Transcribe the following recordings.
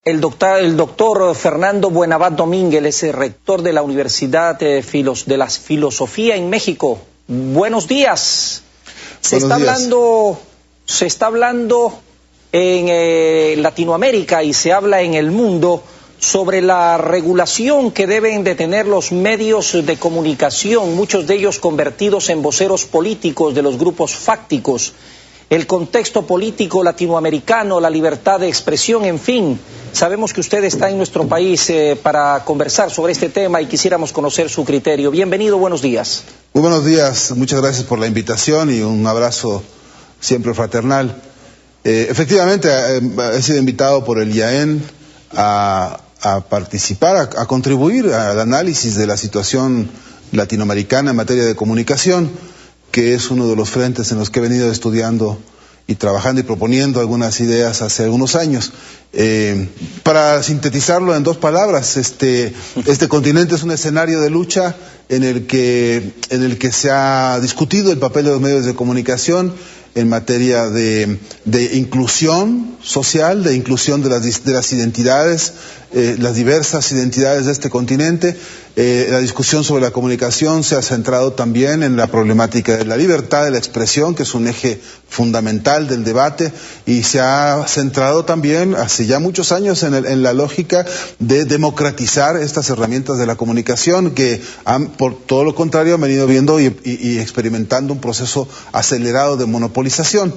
El doctor Fernando Buenabad Domínguez es el rector de la Universidad de la Filosofía en México. Buenos días. Se está hablando en Latinoamérica y se habla en el mundo sobre la regulación que deben de tener los medios de comunicación, muchos de ellos convertidos en voceros políticos de los grupos fácticos. El contexto político latinoamericano, la libertad de expresión, en fin. Sabemos que usted está en nuestro país para conversar sobre este tema y quisiéramos conocer su criterio. Bienvenido, buenos días. Muy buenos días, muchas gracias por la invitación y un abrazo siempre fraternal. Efectivamente, he sido invitado por el IAEN a participar, a contribuir al análisis de la situación latinoamericana en materia de comunicación, que es uno de los frentes en los que he venido estudiando y trabajando y proponiendo algunas ideas hace algunos años. Para sintetizarlo en dos palabras, este continente es un escenario de lucha en el que se ha discutido el papel de los medios de comunicación en materia de inclusión social, de inclusión de las identidades, las diversas identidades de este continente. La discusión sobre la comunicación se ha centrado también en la problemática de la libertad de la expresión, que es un eje fundamental del debate, y se ha centrado también hace ya muchos años en la lógica de democratizar estas herramientas de la comunicación, que por todo lo contrario han venido viendo y experimentando un proceso acelerado de monopolización.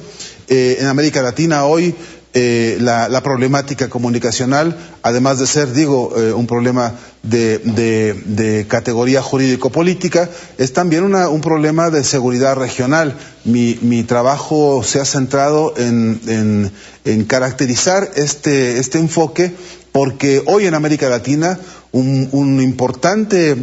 En América Latina hoy la problemática comunicacional, además de ser, un problema de categoría jurídico-política, es también un problema de seguridad regional. Mi trabajo se ha centrado en caracterizar este enfoque, porque hoy en América Latina un importante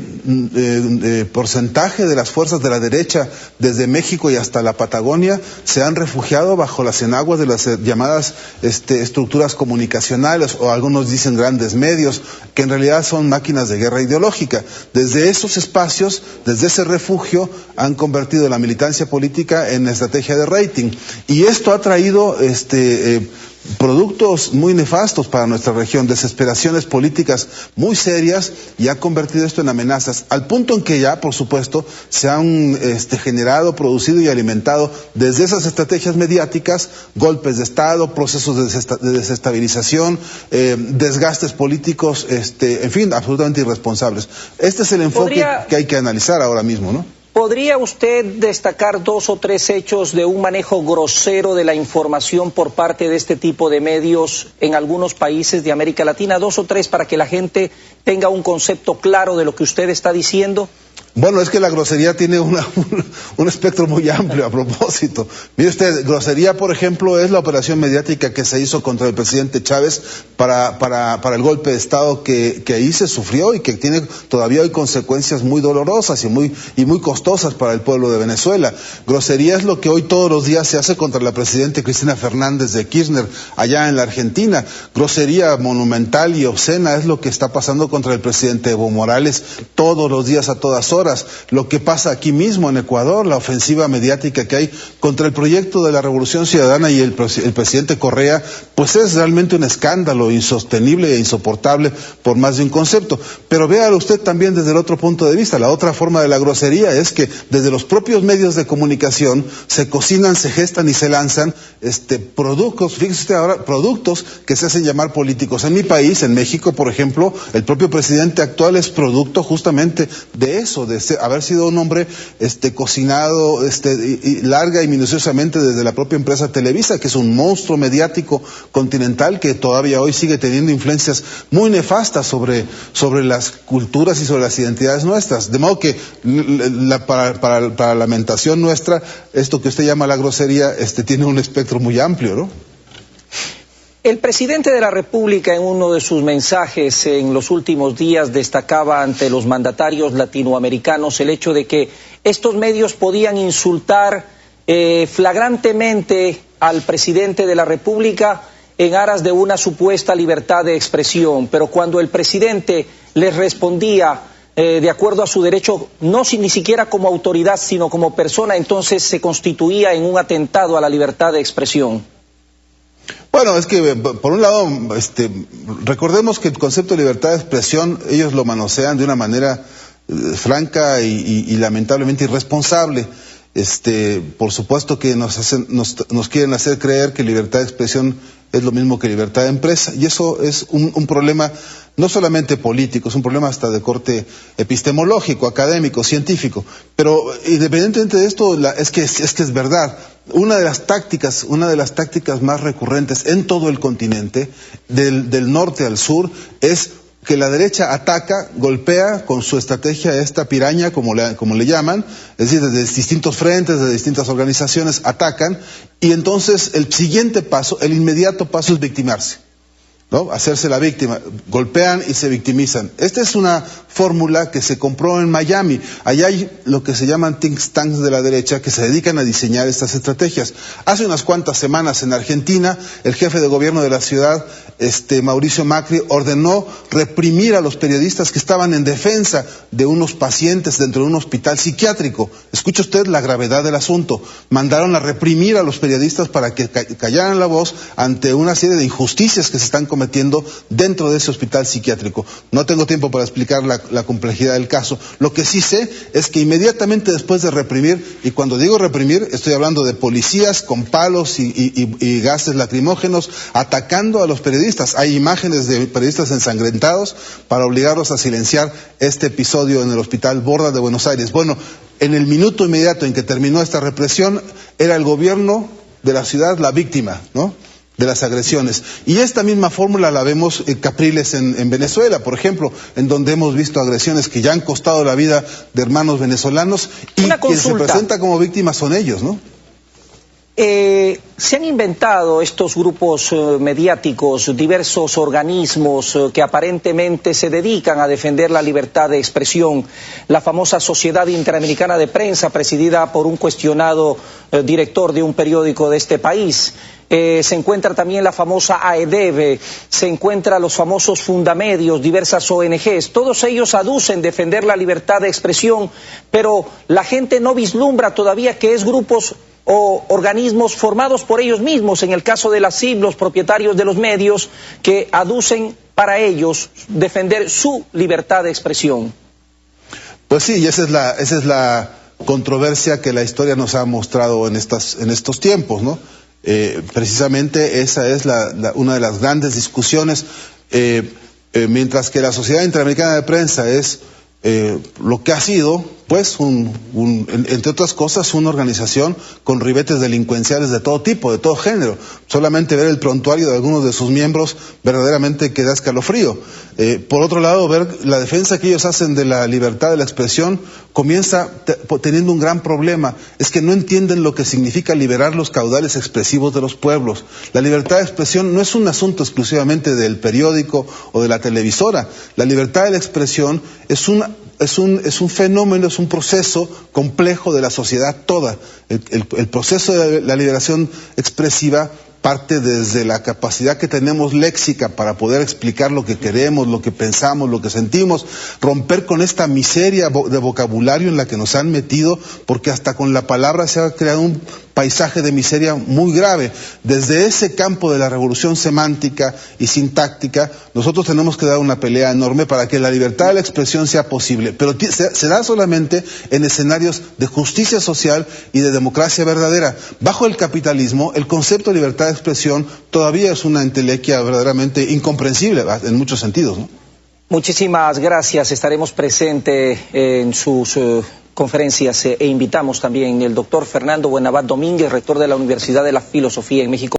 porcentaje de las fuerzas de la derecha, desde México y hasta la Patagonia, se han refugiado bajo las enaguas de las llamadas estructuras comunicacionales, o algunos dicen grandes medios, que en realidad son máquinas de guerra ideológica. Desde esos espacios, desde ese refugio, han convertido la militancia política en estrategia de rating. Y esto ha traído productos muy nefastos para nuestra región, desesperaciones políticas muy serias, y ha convertido esto en amenazas, al punto en que ya, por supuesto, se han generado, producido y alimentado desde esas estrategias mediáticas golpes de Estado, procesos de desestabilización, desgastes políticos, en fin, absolutamente irresponsables. Este es el enfoque que hay que analizar ahora mismo, ¿no? ¿Podría usted destacar 2 o 3 hechos de un manejo grosero de la información por parte de este tipo de medios en algunos países de América Latina? 2 o 3 para que la gente tenga un concepto claro de lo que usted está diciendo. Bueno, es que la grosería tiene un espectro muy amplio a propósito. Mire usted, grosería, por ejemplo, es la operación mediática que se hizo contra el presidente Chávez para el golpe de Estado que ahí se sufrió y que tiene todavía hoy consecuencias muy dolorosas y muy costosas para el pueblo de Venezuela. Grosería es lo que hoy todos los días se hace contra la presidenta Cristina Fernández de Kirchner allá en la Argentina. Grosería monumental y obscena es lo que está pasando contra el presidente Evo Morales todos los días, a todas horas. Lo que pasa aquí mismo en Ecuador, la ofensiva mediática que hay contra el proyecto de la Revolución Ciudadana y el presidente Correa, pues es realmente un escándalo insostenible e insoportable por más de un concepto. Pero véalo usted también desde el otro punto de vista. La otra forma de la grosería es que desde los propios medios de comunicación se cocinan, se gestan y se lanzan productos, fíjese usted ahora, productos que se hacen llamar políticos. En mi país, en México, por ejemplo, el propio presidente actual es producto justamente de eso, de haber sido un hombre cocinado larga y minuciosamente desde la propia empresa Televisa, que es un monstruo mediático continental que todavía hoy sigue teniendo influencias muy nefastas sobre las culturas y sobre las identidades nuestras. De modo que para lamentación nuestra, esto que usted llama la grosería tiene un espectro muy amplio, ¿no? El presidente de la República, en uno de sus mensajes en los últimos días, destacaba ante los mandatarios latinoamericanos el hecho de que estos medios podían insultar flagrantemente al presidente de la República en aras de una supuesta libertad de expresión, pero cuando el presidente les respondía de acuerdo a su derecho, ni siquiera como autoridad, sino como persona, entonces se constituía en un atentado a la libertad de expresión. Bueno, es que por un lado, recordemos que el concepto de libertad de expresión ellos lo manosean de una manera franca y lamentablemente irresponsable. Por supuesto que nos quieren hacer creer que libertad de expresión es lo mismo que libertad de empresa, y eso es un problema no solamente político, es un problema hasta de corte epistemológico, académico, científico. Pero independientemente de esto, es que es verdad. Una de las tácticas más recurrentes en todo el continente, del norte al sur, es que la derecha ataca, golpea con su estrategia esta piraña, como le llaman, es decir, desde distintos frentes, de distintas organizaciones, atacan, y entonces el siguiente paso, el inmediato paso es victimarse, ¿no? Hacerse la víctima, golpean y se victimizan. Esta es una fórmula que se compró en Miami. Allá hay lo que se llaman think tanks de la derecha que se dedican a diseñar estas estrategias. Hace unas cuantas semanas en Argentina, el jefe de gobierno de la ciudad, Mauricio Macri, ordenó reprimir a los periodistas que estaban en defensa de unos pacientes dentro de un hospital psiquiátrico. Escuche usted la gravedad del asunto. Mandaron a reprimir a los periodistas para que callaran la voz ante una serie de injusticias que se están cometiendo dentro de ese hospital psiquiátrico. No tengo tiempo para explicar la complejidad del caso. Lo que sí sé es que inmediatamente después de reprimir, y cuando digo reprimir, estoy hablando de policías con palos y gases lacrimógenos atacando a los periodistas. Hay imágenes de periodistas ensangrentados para obligarlos a silenciar este episodio en el Hospital Borda de Buenos Aires. Bueno, en el minuto inmediato en que terminó esta represión, era el gobierno de la ciudad la víctima, ¿no?, de las agresiones. Y esta misma fórmula la vemos en Capriles en Venezuela, por ejemplo, en donde hemos visto agresiones que ya han costado la vida de hermanos venezolanos, y quien se presenta como víctima son ellos, ¿no? Se han inventado estos grupos mediáticos, diversos organismos que aparentemente se dedican a defender la libertad de expresión. La famosa Sociedad Interamericana de Prensa, presidida por un cuestionado director de un periódico de este país. Se encuentra también la famosa AEDEV, se encuentran los famosos Fundamedios, diversas ONGs. Todos ellos aducen defender la libertad de expresión, pero la gente no vislumbra todavía que es grupos o organismos formados por ellos mismos, en el caso de la CIB, los propietarios de los medios, que aducen para ellos defender su libertad de expresión. Pues sí, y esa es la controversia que la historia nos ha mostrado en estos tiempos, ¿no? Precisamente esa es una de las grandes discusiones, mientras que la Sociedad Interamericana de Prensa es lo que ha sido, pues, entre otras cosas, una organización con ribetes delincuenciales de todo tipo, de todo género. Solamente ver el prontuario de algunos de sus miembros verdaderamente que da escalofrío. Por otro lado, ver la defensa que ellos hacen de la libertad de la expresión comienza teniendo un gran problema. Es que no entienden lo que significa liberar los caudales expresivos de los pueblos. La libertad de expresión no es un asunto exclusivamente del periódico o de la televisora. La libertad de la expresión es un fenómeno, es un proceso complejo de la sociedad toda. El proceso de la liberación expresiva parte desde la capacidad que tenemos léxica para poder explicar lo que queremos, lo que pensamos, lo que sentimos, romper con esta miseria de vocabulario en la que nos han metido, porque hasta con la palabra se ha creado un paisaje de miseria muy grave. Desde ese campo de la revolución semántica y sintáctica, nosotros tenemos que dar una pelea enorme para que la libertad de la expresión sea posible, pero se da solamente en escenarios de justicia social y de democracia verdadera. Bajo el capitalismo, el concepto de libertad de expresión todavía es una entelequia verdaderamente incomprensible en muchos sentidos, ¿no? Muchísimas gracias. Estaremos presentes en sus conferencias e invitamos también al doctor Fernando Buenabad Domínguez, rector de la Universidad de la Filosofía en México.